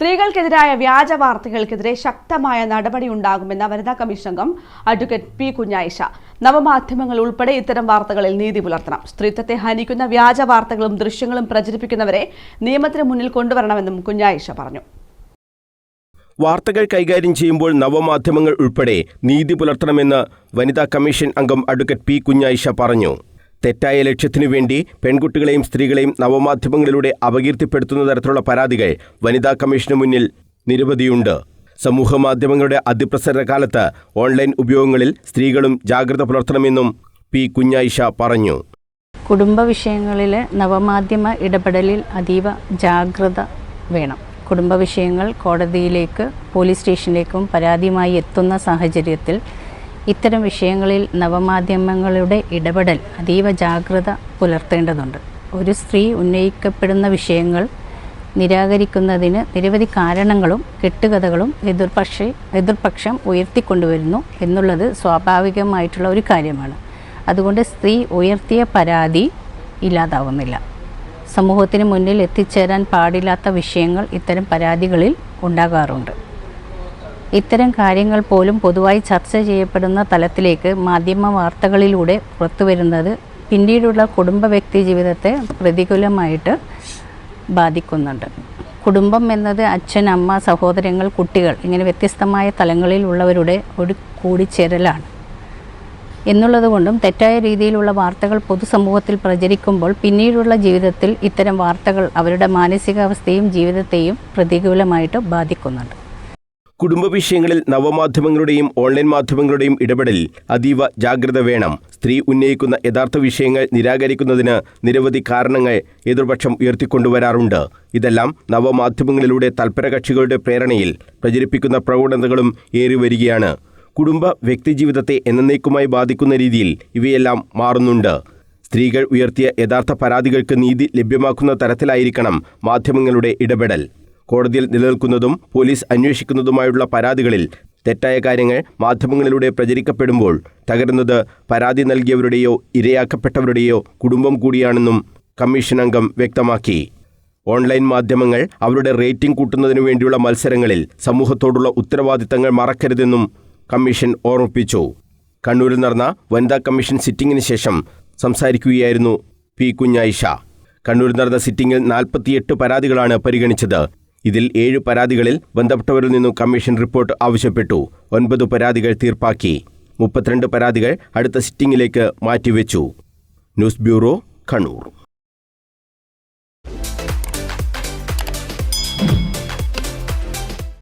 സ്ത്രീകൾക്കെതിരായ വ്യാജ വാർത്തകൾക്കെതിരെ ശക്തമായ നടപടി ഉണ്ടാകുമെന്ന് വനിതാ കമ്മീഷൻ അംഗം അഡ്വക്കേറ്റ് പി കുഞ്ഞായിഷ. നവമാധ്യമങ്ങൾ ഉൾപ്പെടെ ഇത്തരം വാർത്തകളിൽ നീതി പുലർത്തണം. സ്ത്രീത്വത്തെ ഹനിക്കുന്ന വ്യാജ വാർത്തകളും ദൃശ്യങ്ങളും പ്രചരിപ്പിക്കുന്നവരെ നിയമത്തിന് മുന്നിൽ കൊണ്ടുവരണമെന്നും കുഞ്ഞായിഷ പറഞ്ഞു. വാർത്തകൾ കൈകാര്യം ചെയ്യുമ്പോൾ നവമാധ്യമങ്ങൾ ഉൾപ്പെടെ നീതി പുലർത്തണമെന്ന് വനിതാ കമ്മീഷൻ അംഗം അഡ്വക്കേറ്റ് പി കുഞ്ഞായിഷ പറഞ്ഞു. തെറ്റായ ലക്ഷ്യത്തിനു വേണ്ടി പെൺകുട്ടികളെയും സ്ത്രീകളെയും നവമാധ്യമങ്ങളിലൂടെ അപകീർത്തിപ്പെടുത്തുന്ന തരത്തിലുള്ള പരാതികൾ വനിതാ കമ്മീഷന് മുന്നിൽ നിരവധിയുണ്ട്. സമൂഹമാധ്യമങ്ങളുടെ അതിപ്രസര കാലത്ത് ഓൺലൈൻ ഉപയോഗങ്ങളിൽ സ്ത്രീകളും ജാഗ്രത പുലർത്തണമെന്നും പി കുഞ്ഞായിഷ പറഞ്ഞു. കുടുംബ വിഷയങ്ങളിൽ നവമാധ്യമ ഇടപെടലിൽ അതീവ ജാഗ്രത വേണം. കുടുംബ വിഷയങ്ങൾ കോടതിയിലേക്ക്, പോലീസ് സ്റ്റേഷനിലേക്കും പരാതിയുമായി എത്തുന്ന സാഹചര്യത്തിൽ ഇത്തരം വിഷയങ്ങളിൽ നവമാധ്യമങ്ങളുടെ ഇടപെടൽ അതീവ ജാഗ്രത പുലർത്തേണ്ടതുണ്ട്. ഒരു സ്ത്രീ ഉന്നയിക്കപ്പെടുന്ന വിഷയങ്ങൾ നിരാകരിക്കുന്നതിന് നിരവധി കാരണങ്ങളും കെട്ടുകഥകളും എതിർപക്ഷം ഉയർത്തിക്കൊണ്ടുവരുന്നു എന്നുള്ളത് സ്വാഭാവികമായിട്ടുള്ള ഒരു കാര്യമാണ്. അതുകൊണ്ട് സ്ത്രീ ഉയർത്തിയ പരാതി ഇല്ലാതാവുന്നില്ല. സമൂഹത്തിന് മുന്നിൽ എത്തിച്ചേരാൻ പാടില്ലാത്ത വിഷയങ്ങൾ ഇത്തരം പരാതികളിൽ ഉണ്ടാകാറുണ്ട്. ഇത്തരം കാര്യങ്ങൾ പോലും പൊതുവായി ചർച്ച ചെയ്യപ്പെടുന്ന തലത്തിലേക്ക് മാധ്യമ വാർത്തകളിലൂടെ പുറത്തുവരുന്നത് പിന്നീടുള്ള കുടുംബ വ്യക്തി ജീവിതത്തെ പ്രതികൂലമായിട്ട് ബാധിക്കുന്നുണ്ട്. കുടുംബം എന്നത് അച്ഛൻ, അമ്മ, സഹോദരങ്ങൾ, കുട്ടികൾ ഇങ്ങനെ വ്യത്യസ്തമായ തലങ്ങളിൽ ഉള്ളവരുടെ ഒരു കൂടിച്ചേരലാണ് എന്നുള്ളതുകൊണ്ടും തെറ്റായ രീതിയിലുള്ള വാർത്തകൾ പൊതുസമൂഹത്തിൽ പ്രചരിക്കുമ്പോൾ പിന്നീടുള്ള ജീവിതത്തിൽ ഇത്തരം വാർത്തകൾ അവരുടെ മാനസികാവസ്ഥയും ജീവിതത്തെയും പ്രതികൂലമായിട്ട് ബാധിക്കുന്നുണ്ട്. കുടുംബ വിഷയങ്ങളിൽ നവമാധ്യമങ്ങളുടെയും ഓൺലൈൻ മാധ്യമങ്ങളുടെയും ഇടപെടലിൽ അതീവ ജാഗ്രത വേണം. സ്ത്രീ ഉന്നയിക്കുന്ന യഥാർത്ഥ വിഷയങ്ങൾ നിരാകരിക്കുന്നതിന് നിരവധി കാരണങ്ങൾ എതിർപക്ഷം ഉയർത്തിക്കൊണ്ടുവരാറുണ്ട്. ഇതെല്ലാം നവമാധ്യമങ്ങളിലൂടെ തൽപരകക്ഷികളുടെ പ്രേരണയിൽ പ്രചരിപ്പിക്കുന്ന പ്രവണതകളും ഏറിവരികയാണ്. കുടുംബ വ്യക്തിജീവിതത്തെ എന്നേക്കുമായി ബാധിക്കുന്ന രീതിയിൽ ഇവയെല്ലാം മാറുന്നുണ്ട്. സ്ത്രീകൾ ഉയർത്തിയ യഥാർത്ഥ പരാതികൾക്ക് നീതി ലഭ്യമാക്കുന്ന തരത്തിലായിരിക്കണം മാധ്യമങ്ങളുടെ ഇടപെടൽ. കോടതിയിൽ നിലനിൽക്കുന്നതും പോലീസ് അന്വേഷിക്കുന്നതുമായുള്ള പരാതികളിൽ തെറ്റായ കാര്യങ്ങൾ മാധ്യമങ്ങളിലൂടെ പ്രചരിക്കപ്പെടുമ്പോൾ തകരുന്നത് പരാതി നൽകിയവരുടെയോ ഇരയാക്കപ്പെട്ടവരുടെയോ കുടുംബം കൂടിയാണെന്നും കമ്മീഷൻ അംഗം വ്യക്തമാക്കി. ഓൺലൈൻ മാധ്യമങ്ങൾ അവരുടെ റേറ്റിംഗ് കൂട്ടുന്നതിനു വേണ്ടിയുള്ള മത്സരങ്ങളിൽ സമൂഹത്തോടുള്ള ഉത്തരവാദിത്തങ്ങൾ മറക്കരുതെന്നും കമ്മീഷൻ ഓർമ്മിപ്പിച്ചു. കണ്ണൂരിൽ നടന്ന വനിതാ കമ്മീഷൻ സിറ്റിംഗിന് ശേഷം സംസാരിക്കുകയായിരുന്നു പി കുഞ്ഞായിഷ. കണ്ണൂരിൽ നടന്ന സിറ്റിംഗിൽ 48 പരാതികളാണ് പരിഗണിച്ചത്. ഇതിൽ 7 പരാതികളിൽ ബന്ധപ്പെട്ടവരിൽ നിന്നും കമ്മീഷൻ റിപ്പോർട്ട് ആവശ്യപ്പെട്ടു. 9 പരാതികൾ തീർപ്പാക്കി. 32 പരാതികൾ അടുത്ത സിറ്റിംഗിലേക്ക് മാറ്റിവെച്ചു. News bureau, Kannur.